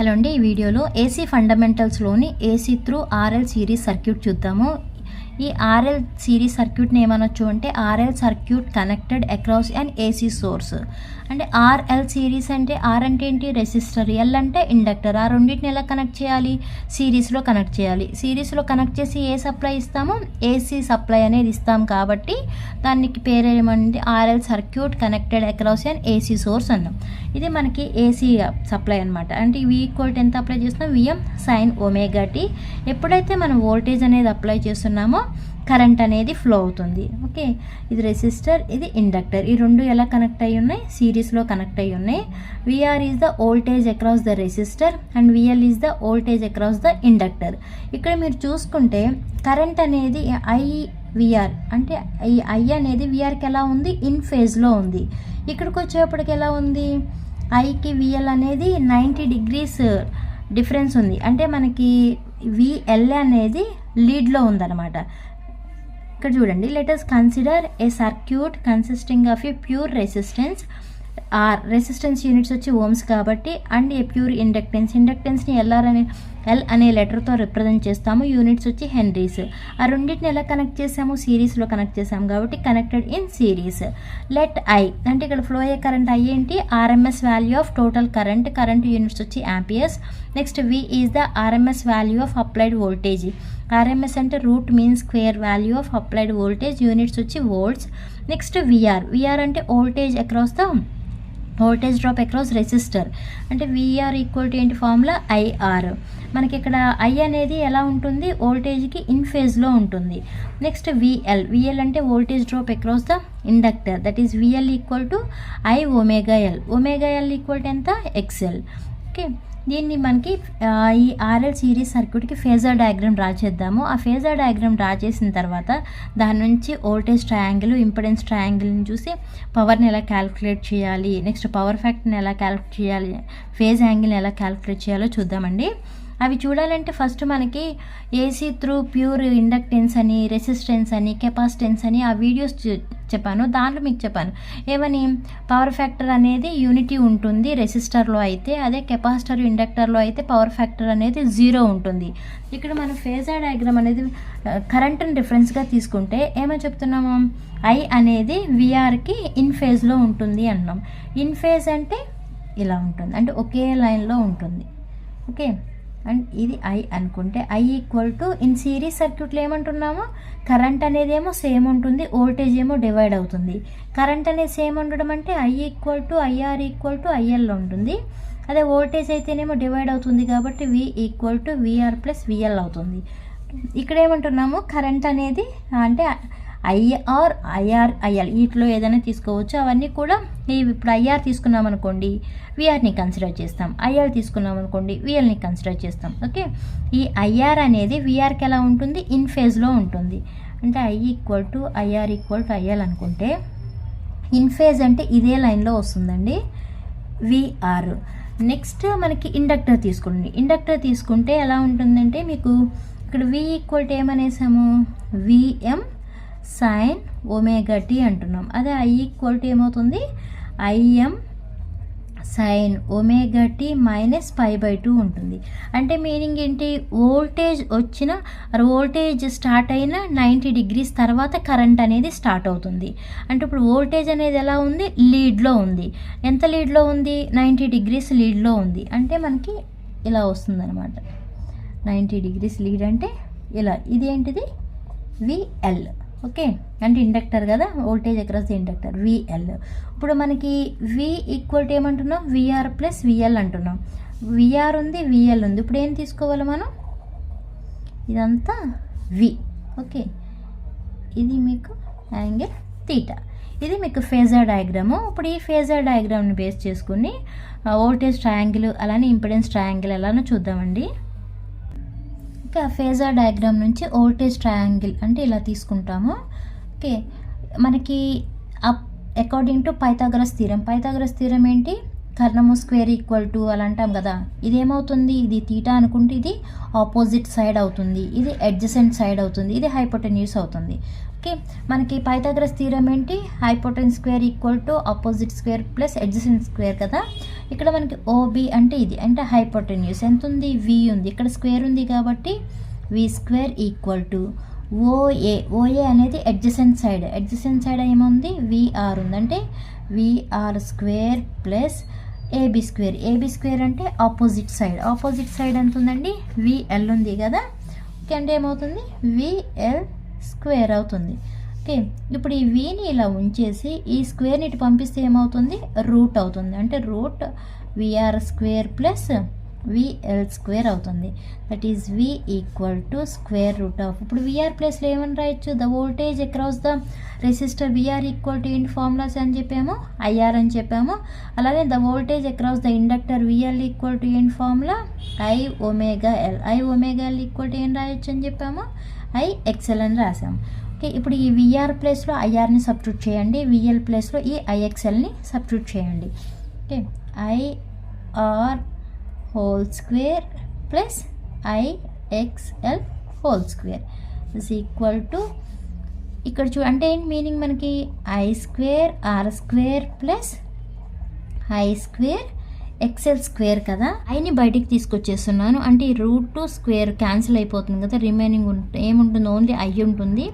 Hello అండి, ఈ వీడియోలో ఏసీ ఫండమెంటల్స్లోని AC through RL series circuit చూద్దాము. ఈ ఆర్ఎల్ సిరీస్ సర్క్యూట్ని ఏమనొచ్చు అంటే RL circuit connected across and AC source. అంటే ఆర్ఎల్ సిరీస్ అంటే ఆర్ అంటే ఏంటి, రెసిస్టర్, ఎల్ అంటే ఇండక్టర్. ఆ రెండింటిని ఎలా కనెక్ట్ చేయాలి, సిరీస్లో కనెక్ట్ చేయాలి. సిరీస్లో కనెక్ట్ చేసి ఏ సప్లై ఇస్తాము, ఏసీ సప్లై అనేది ఇస్తాం. కాబట్టి దానికి పేరేమంటే RL circuit connected across and AC source అన్నాం. ఇది మనకి ఏసీ సప్లై అనమాట. అంటే V ఈక్వల్ ఎంత అప్లై చేస్తున్నాం, Vm సైన్ ఒమేగా టీ. ఎప్పుడైతే మనం వోల్టేజ్ అనేది అప్లై చేస్తున్నామో కరెంట్ అనేది ఫ్లో అవుతుంది. ఓకే, ఇది రెసిస్టర్, ఇది ఇండక్టర్. ఈ రెండు ఎలా కనెక్ట్ అయ్యి ఉన్నాయి, సిరీస్లో కనెక్ట్ అయ్యి ఉన్నాయి. VR is the voltage across the resistor and VL is the voltage across the inductor. ఇక్కడ మీరు చూసుకుంటే కరెంట్ అనేది విఆర్ అంటే ఈ ఐ అనేది విఆర్కి ఎలా ఉంది, ఇన్ ఫేజ్లో ఉంది. ఇక్కడికి వచ్చేప్పటికి ఎలా ఉంది, ఐకి విఎల్ అనేది 90 degrees డిఫరెన్స్ ఉంది. అంటే మనకి విఎల్ అనేది లీడ్లో ఉందన్నమాట. ఇక్కడ చూడండి, let us consider a circuit consisting of a pure resistance. Resistance units వచ్చి ఓమ్స్ కాబట్టి, అండ్ ఏ ప్యూర్ ఇండక్టెన్స్ని ఎల్ అనే లెటర్తో రిప్రజెంట్ చేస్తాము. యూనిట్స్ వచ్చి హెన్రీస్. ఆ రెండింటిని ఎలా కనెక్ట్ చేసాము, సిరీస్లో కనెక్ట్ చేసాము కాబట్టి connected in series. Let I అంటే ఇక్కడ ఫ్లో అయ్యే కరెంట్ ఐ ఏంటి, RMS value of total current units వచ్చి amperes. Next V is the RMS value of applied voltage. RMS అంటే root mean square value of applied voltage, units వచ్చి volts. Next VR అంటే voltage drop across resistor. అంటే VR equal to ఏంటి formula, IR. మనకి ఇక్కడ I అనేది ఎలా ఉంటుంది, వోల్టేజ్కి ఇన్ ఫేజ్లో ఉంటుంది. నెక్స్ట్ విఎల్ అంటే voltage drop across the inductor. That is VL equal to I omega L equal to ఎంత, ఎక్స్ఎల్. ఓకే, దీన్ని మనకి ఈ ఆర్ఎల్ సిరీస్ సర్క్యూట్కి ఫేజర్ డయాగ్రామ్ డ్రా చేద్దాము. ఆ ఫేజర్ డయాగ్రామ్ డ్రా చేసిన తర్వాత దాని నుంచి వోల్టేజ్ ట్రయాంగిల్, ఇంపెడెన్స్ ట్రయాంగిల్ని చూసి పవర్ని ఎలా క్యాలిక్యులేట్ చేయాలి, నెక్స్ట్ పవర్ ఫ్యాక్టర్ని ఎలా క్యాలిక్యులేట్ చేయాలి, ఫేజ్ యాంగిల్ని ఎలా క్యాలిక్యులేట్ చేయాలో చూద్దామండి. అవి చూడాలంటే ఫస్ట్ మనకి ఏసీ త్రూ ప్యూర్ ఇండక్టెన్స్ అని, రెసిస్టెన్స్ అని, కెపాసిటెన్స్ అని ఆ వీడియోస్ చెప్పాను. దాంట్లో మీకు చెప్పాను ఏమని, పవర్ ఫ్యాక్టర్ అనేది యూనిటీ ఉంటుంది రెసిస్టర్లో అయితే, అదే కెపాసిటర్ ఇండక్టర్లో అయితే పవర్ ఫ్యాక్టర్ అనేది 0 ఉంటుంది. ఇక్కడ మనం ఫేజర్ డయాగ్రామ్ అనేది కరెంట్ని డిఫరెన్స్గా తీసుకుంటే ఏమని చెప్తున్నాము, ఐ అనేది విఆర్కి ఇన్ ఫేజ్లో ఉంటుంది అన్నాం. ఇన్ ఫేజ్ అంటే ఇలా ఉంటుంది, అంటే ఒకే లైన్లో ఉంటుంది. ఓకే, అండ్ ఇది ఐ అనుకుంటే I equal to in series సర్క్యూట్లో ఏమంటున్నాము, కరెంట్ అనేది ఏమో సేమ్ ఉంటుంది, వోల్టేజ్ ఏమో డివైడ్ అవుతుంది. కరెంట్ అనేది సేమ్ ఉండడం అంటే I equal to IR equal to ఐఎల్లో ఉంటుంది. అదే వోల్టేజ్ అయితేనేమో డివైడ్ అవుతుంది కాబట్టి V equal to VR plus VL అవుతుంది. ఇక్కడ ఏమంటున్నాము, కరెంట్ అనేది అంటే ఐఆర్ వీటిలో ఏదైనా తీసుకోవచ్చు. అవన్నీ కూడా ఇప్పుడు ఐఆర్ తీసుకున్నాం అనుకోండి విఆర్ని కన్సిడర్ చేస్తాం, ఐఆర్ తీసుకున్నాం అనుకోండి విఎల్ని కన్సిడర్ చేస్తాం. ఓకే, ఈ ఐఆర్ అనేది విఆర్కి ఎలా ఉంటుంది, ఇన్ ఫేజ్లో ఉంటుంది. అంటే I equal to IR equal to IL అనుకుంటే ఇన్ ఫేజ్ అంటే ఇదే లైన్లో వస్తుందండి విఆర్. నెక్స్ట్ మనకి ఇండక్టర్ తీసుకుంటే ఎలా ఉంటుందంటే మీకు ఇక్కడ వి ఈక్వల్ టు ఏమనేసాము, విఎం సైన్ ఒమేగా టీ అంటున్నాం. అదే ఐ ఈక్వల్ టు ఏమవుతుంది, IM sine omega t minus π/2 ఉంటుంది. అంటే మీనింగ్ ఏంటి, వోల్టేజ్ స్టార్ట్ అయిన 90 degrees తర్వాత కరెంట్ అనేది స్టార్ట్ అవుతుంది. అంటే ఇప్పుడు వోల్టేజ్ అనేది ఎలా ఉంది, లీడ్లో ఉంది. ఎంత లీడ్లో ఉంది, 90 degrees లీడ్లో ఉంది. అంటే మనకి ఇలా వస్తుంది అనమాట, 90 degrees లీడ్ అంటే ఇలా. ఇది ఏంటిది, విఎల్. ఓకే, అంటే ఇండక్టర్ కదా, voltage across the inductor, VL. ఇప్పుడు మనకి వి ఈక్వల్ టు ఏమంటున్నాం, విఆర్ ప్లస్ విఎల్ అంటున్నాం. విఆర్ ఉంది, విఎల్ ఉంది. ఇప్పుడు ఏం తీసుకోవాలి మనం, ఇదంతా వి. ఓకే, ఇది మీకు యాంగిల్ తీటా. ఇది మీకు ఫేజర్ డయాగ్రాము. ఇప్పుడు ఈ ఫేజర్ డయాగ్రామ్ని బేస్ చేసుకుని వోల్టేజ్ ట్రయాంగిల్ అలానే ఇంపెడెన్స్ ట్రయాంగిల్ ఎలానో చూద్దామండి. ఓకే, ఫేజర్ డయాగ్రామ్ నుంచి వోల్టేజ్ ట్రయాంగిల్ అంటే ఇలా తీసుకుంటాము. ఓకే, మనకి అకార్డింగ్ టు పైథాగరస్ థీరం ఏంటి, కర్ణము స్క్వేర్ ఈక్వల్ టు అలా అంటాం కదా. ఇదేమవుతుంది, ఇది తీటా అనుకుంటే ఇది ఆపోజిట్ సైడ్ అవుతుంది, ఇది అడ్జసెంట్ సైడ్ అవుతుంది, ఇది హైపోటెన్యూస్ అవుతుంది. ఓకే, మనకి పైథాగరస్ థీరం ఏంటి, hypotenuse square equal to opposite square plus adjacent square కదా. ఇక్కడ మనకి ఓబి అంటే ఇది అంటే హైపోటెన్యూస్ ఎంత ఉంది, వి ఉంది, ఇక్కడ స్క్వేర్ ఉంది కాబట్టి V square equal to OA అనేది అడ్జసెంట్ సైడ్ ఏముంది, విఆర్ ఉంది, అంటే VR square plus AB square అంటే ఆపోజిట్ సైడ్ ఎంత ఉందండి, విఎల్ ఉంది కదా. ఓకే, అంటే ఏమవుతుంది, విఎల్ స్క్వేర్ అవుతుంది. ఓకే, ఇప్పుడు ఈ విని ఇలా ఉంచేసి ఈ స్క్వేర్ని ఇటు పంపిస్తే ఏమవుతుంది, రూట్ అవుతుంది, అంటే root VR square plus VL square అవుతుంది. That is V equal to square root of, ఇప్పుడు విఆర్ ప్లేస్లో ఏమని రాయొచ్చు, the voltage across the resistor VR equal to ఏంటి ఫార్ములాస్ అని చెప్పాము, ఐఆర్ అని చెప్పాము. అలాగే the voltage across the inductor VL equal to ఏంటి formula, I omega L equal to ఏం రాయొచ్చు అని చెప్పాము, ఐఎక్స్ఎల్ అని రాసాము. ఓకే, ఇప్పుడు ఈ విఆర్ ప్లేస్లో ఐఆర్ని సబ్స్టిట్యూట్ చేయండి, విఎల్ ప్లేస్లో ఈ ఐఎక్స్ఎల్ని సబ్స్టిట్యూట్ చేయండి. Okay, IR whole square plus IXL whole square is equal to, ఇక్కడ అంటే ఏంటి మీనింగ్ మనకి, I square R square plus I square XL square కదా. ఐని బయటికి తీసుకొచ్చేస్తున్నాను, అంటే ఈ రూట్ స్క్వేర్ క్యాన్సిల్ అయిపోతుంది కదా, రిమైనింగ్ ఏముంటుంది, ఓన్లీ ఐ ఉంటుంది.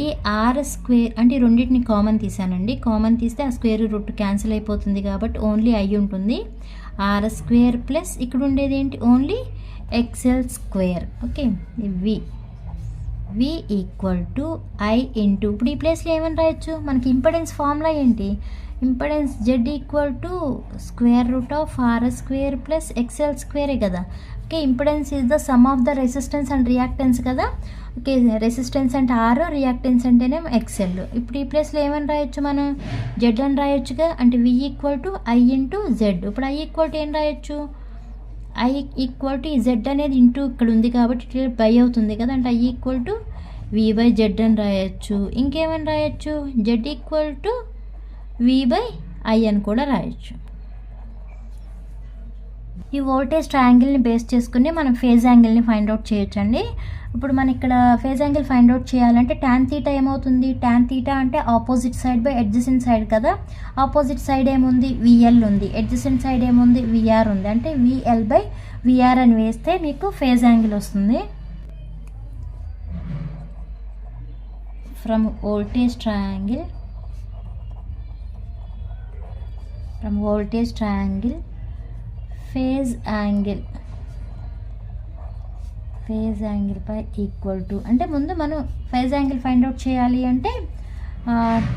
ఈ ఆర్ స్క్వేర్ అంటే ఈ రెండింటిని కామన్ తీసానండి, కామన్ తీస్తే ఆ స్క్వేర్ రూట్ క్యాన్సిల్ అయిపోతుంది కాబట్టి ఓన్లీ ఐ ఉంటుంది. ఆర్ స్క్వేర్ ప్లస్ ఇక్కడ ఉండేది ఏంటి, only XL square. Okay, V equal to I into, ఇప్పుడు ఈ ప్లేస్లో ఏమని రాయొచ్చు, మనకి ఇంపెడెన్స్ ఫార్ములా ఏంటి, impedance Z equal to square root of R square plus XL స్క్వేరే కదా. Okay, impedance is the sum of the resistance and reactance కదా. ఓకే, రెసిస్టెన్స్ అంటే ఆర్, రియాక్టెన్స్ అంటేనే ఎక్స్ఎల్. ఇప్పుడు ఈ ప్లేస్లో ఏమని రాయొచ్చు మనం, జెడ్ అని రాయొచ్చుగా, అంటే V equal to I into Z. ఇప్పుడు ఐ ఈక్వల్ టు ఏం రాయొచ్చు, ఐ ఈక్వల్ టు ఈ జెడ్ అనేది ఇంటూ ఇక్కడ ఉంది కాబట్టి ఇట్లా బై అవుతుంది కదా, అంటే I equal to V by Z అని రాయొచ్చు. ఇంకేమని రాయొచ్చు, Z equal to V by I అని కూడా రాయొచ్చు. ఈ వోల్టేజ్ ట్రయాంగిల్ని బేస్ చేసుకుని మనం ఫేజ్ యాంగిల్ని ఫైండ్ అవుట్ చేయొచ్చండి. ఇప్పుడు మనం ఇక్కడ ఫేజ్ యాంగిల్ ఫైండ్ అవుట్ చేయాలంటే ట్యాన్ తీటా ఏమవుతుంది, ట్యాన్ తీటా అంటే opposite side by adjacent side కదా. ఆపోజిట్ సైడ్ ఏముంది, విఎల్ ఉంది, అడ్జసెంట్ సైడ్ ఏముంది, విఆర్ ఉంది, అంటే విఎల్ బై విఆర్ అని వేస్తే మీకు ఫేజ్ యాంగిల్ వస్తుంది. From voltage triangle phase angle by equal to, అంటే ముందు మనం ఫేజ్ యాంగిల్ ఫైండ్ అవుట్ చేయాలి అంటే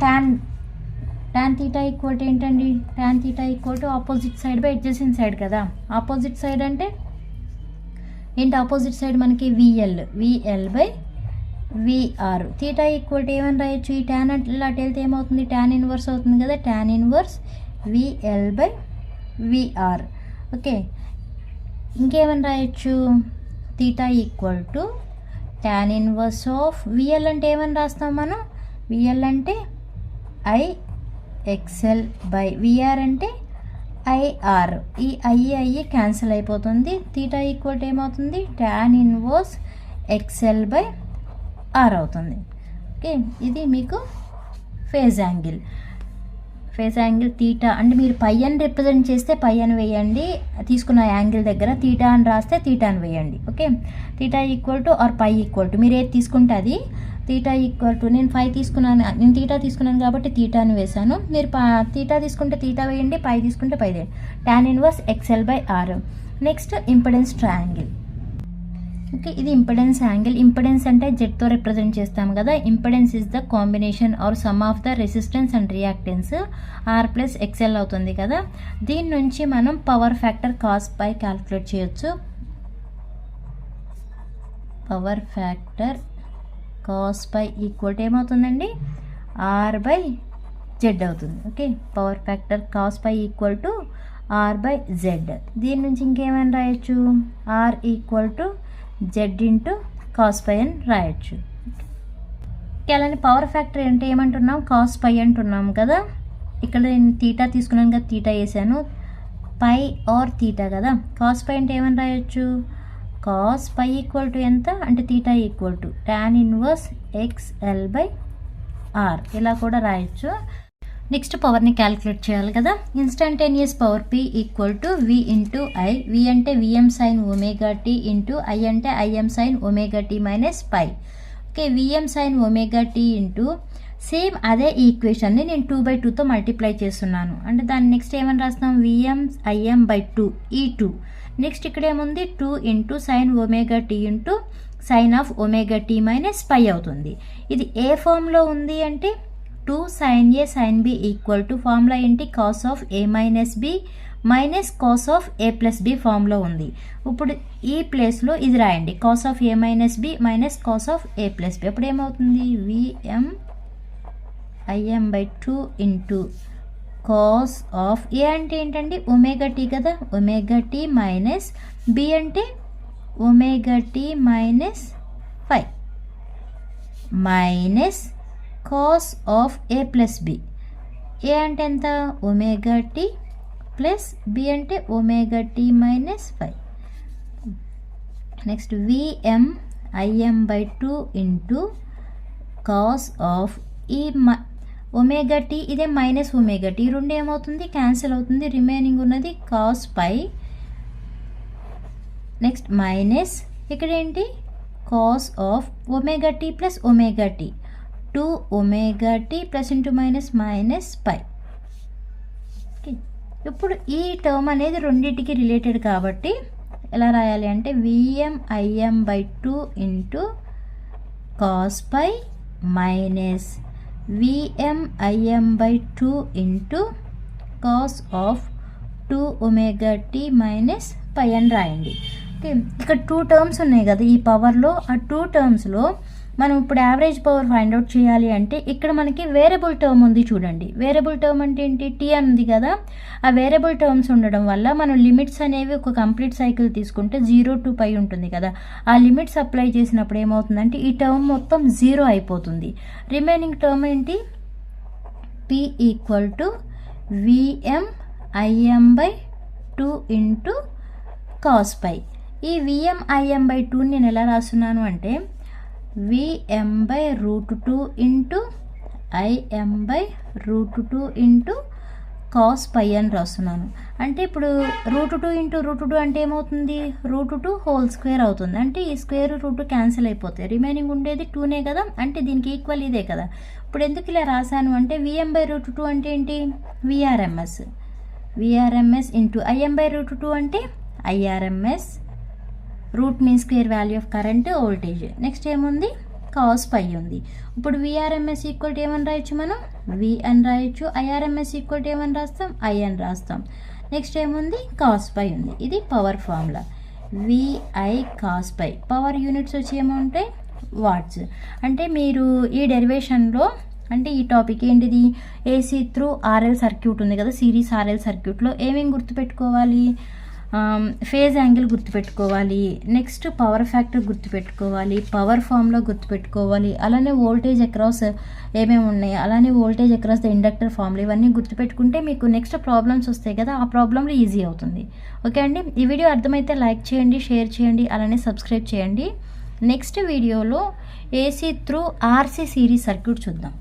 ట్యాన్ తీటా ఈక్వల్ టు ఏంటండి, tan theta equal to opposite side by adjacent side కదా. ఆపోజిట్ సైడ్ అంటే ఏంటి, ఆపోజిట్ సైడ్ మనకి VL by VR. Theta equal to ఏమని రాయొచ్చు, ఈ ట్యాన్ అట్లా అటు వెళ్తే ఏమవుతుంది, ట్యాన్ ఇన్వర్స్ అవుతుంది కదా, tan inverse VL by VR. Okay, ఇంకేమని రాయొచ్చు, theta equal to tan inverse of VL అంటే ఏమని రాస్తాం మనం, విఎల్ అంటే ఐఎక్స్ఎల్ బై విఆర్ అంటే ఐఆర్. ఈ ఐ క్యాన్సిల్ అయిపోతుంది, తీటా ఈక్వల్ టు ఏమవుతుంది, tan inverse XL by R అవుతుంది. ఓకే, ఇది మీకు ఫేజ్ యాంగిల్ తీటా అంటే మీరు పై అని రిప్రజెంట్ చేస్తే పై అని వేయండి, తీసుకున్న యాంగిల్ దగ్గర తీటా అని రాస్తే తీటా అని వేయండి. Okay, theta equal to or phi equal to, మీరు ఏది తీసుకుంటే అది. తీటా ఈక్వల్ టు నేను తీటా తీసుకున్నాను కాబట్టి తీటా అని వేశాను, మీరు తీటా తీసుకుంటే తీటా వేయండి, పై తీసుకుంటే పై వేయండి. Tan inverse XL by R. Next impedance triangle. Okay, ఇది ఇంపెడెన్స్ యాంగిల్. ఇంపెడెన్స్ అంటే జెడ్తో రిప్రజెంట్ చేస్తాం కదా. Impedance is the combination or sum of the resistance and reactance R plus XL అవుతుంది కదా. దీని నుంచి మనం power factor cos phi calculate చేయొచ్చు. Power factor cos phi equal ఏమవుతుందండి, ఆర్ బై జెడ్ అవుతుంది. Okay, power factor cos phi equal to R by Z. దీని నుంచి ఇంకేమైనా రాయొచ్చు, R equal to Z into cos pi అని రాయొచ్చు. అలానే పవర్ ఫ్యాక్టర్ అంటే ఏమంటున్నాం, కాస్ పై అంటున్నాం కదా. ఇక్కడ నేను తీటా తీసుకున్నాను కదా, తీటా వేసాను, పై ఆర్ తీటా కదా. కాస్ పై అంటే ఏమని రాయొచ్చు, కాస్ పై ఈక్వల్ టు ఎంత అంటే theta equal to tan inverse XL by R, ఇలా కూడా రాయొచ్చు. నెక్స్ట్ పవర్ని క్యాలిక్యులేట్ చేయాలి కదా. Instantaneous power P equal to V into I. V అంటే Vm sine omega t into I అంటే Im sine omega t minus phi. Okay, Vm sine omega t into same అదే ఈక్వేషన్ని నేను 2/2తో మల్టిప్లై చేస్తున్నాను. అంటే దాన్ని నెక్స్ట్ ఏమని రాస్తాం, Vm Im/2 ఈ 2. నెక్స్ట్ ఇక్కడ ఏముంది 2 into sine omega t into sine of omega t minus phi అవుతుంది. ఇది ఏ ఫామ్లో ఉంది అంటే 2 sin A sin B equal to formula ఏంటి, cos of A minus B minus cos of A plus B ఫామ్లో ఉంది. ఇప్పుడు ఈ ప్లేస్లో ఇది రాయండి, cos of A minus B minus cos of A plus B. అప్పుడు ఏమవుతుంది, Vm Im/2 into cos of A అంటే ఏంటండి ఒమేగా టీ కదా, ఒమేగా టీ మైనస్ B అంటే omega t minus 5 minus cos of A plus B. A అంటే ఎంత, omega t plus B అంటే omega t minus 5. Next Vm Im/2 into cos of ఈ omega t ఇదే minus omega t, రెండు ఏమవుతుంది cancel అవుతుంది, remaining ఉన్నది కాస్ పై. నెక్స్ట్ మైనస్ ఇక్కడ ఏంటి cos of omega t plus omega t, 2 omega t plus into minus minus phi. Okay, ఇప్పుడు ఈ టర్మ్ అనేది రెండింటికి రిలేటెడ్ కాబట్టి ఎలా రాయాలి అంటే Vm Im/2 into cos phi minus Vm Im/2 into cos of 2 omega t minus phi అని రాయండి. ఓకే, ఇక్కడ 2 టర్మ్స్ ఉన్నాయి కదా ఈ పవర్లో, ఆ 2 టర్మ్స్లో మనం ఇప్పుడు యావరేజ్ పవర్ ఫైండ్ అవుట్ చేయాలి అంటే ఇక్కడ మనకి వేరియబుల్ టర్మ్ ఉంది చూడండి. వేరియబుల్ టర్మ్ అంటే ఏంటి, టీ ఉంది కదా, ఆ వేరియబుల్ టర్మ్స్ ఉండడం వల్ల మనం లిమిట్స్ అనేవి ఒక కంప్లీట్ సైకిల్ తీసుకుంటే 0 to π ఉంటుంది కదా, ఆ లిమిట్స్ అప్లై చేసినప్పుడు ఏమవుతుందంటే ఈ టర్మ్ మొత్తం 0 అయిపోతుంది. రిమైనింగ్ టర్మ్ ఏంటి, P equal to Vm Im/2 into cos pi. ఈ Vm Im/2 నేను ఎలా రాస్తున్నాను అంటే Vm/√2 into Im/√2 into cos pi అని రాస్తున్నాను. అంటే ఇప్పుడు √2 ఇంటూ √2 అంటే ఏమవుతుంది, √2 హోల్ స్క్వేర్ అవుతుంది. అంటే ఈ స్క్వేర్ రూట్ క్యాన్సిల్ అయిపోతాయి, రిమైనింగ్ ఉండేది 2నే కదా, అంటే దీనికి ఈక్వల్ ఇదే కదా. ఇప్పుడు ఎందుకు ఇలా రాశాను అంటే Vm/√2 అంటే ఏంటి, Vrms ఇంటూ Im/√2 అంటే Irms, root mean square value of current voltage. Next ఏముంది కాస్ పై ఉంది. ఇప్పుడు Vrms ఈక్వల్ టు ఏమని రాయొచ్చు, మనం V అని రాయొచ్చు. Irms ఈక్వల్ టు ఏమని రాస్తాం, I అని రాస్తాం. నెక్స్ట్ ఏముంది కాస్ పై ఉంది. ఇది power formula VI cos pi. Power units వచ్చి ఏముంటాయి వాట్స్. అంటే మీరు ఈ డెరివేషన్లో అంటే ఈ టాపిక్ ఏంటిది, AC త్రూ RL సర్క్యూట్ ఉంది కదా, సిరీస్ RL సర్క్యూట్లో ఏమేమి గుర్తుపెట్టుకోవాలి, ఫేజ్ యాంగిల్ గుర్తుపెట్టుకోవాలి, నెక్స్ట్ పవర్ ఫ్యాక్టర్ గుర్తుపెట్టుకోవాలి, పవర్ ఫామ్లో గుర్తుపెట్టుకోవాలి, అలానే వోల్టేజ్ అక్రాస్ ఏమేమి ఉన్నాయి, అలానే వోల్టేజ్ అక్రాస్ ద ఇండక్టర్ ఫామ్లో ఇవన్నీ గుర్తుపెట్టుకుంటే మీకు నెక్స్ట్ ప్రాబ్లమ్స్ వస్తాయి కదా, ఆ ప్రాబ్లంలో ఈజీ అవుతుంది. ఓకే అండి, ఈ వీడియో అర్థమైతే లైక్ చేయండి, షేర్ చేయండి, అలానే సబ్స్క్రైబ్ చేయండి. నెక్స్ట్ వీడియోలో AC through RC series circuit చూద్దాం.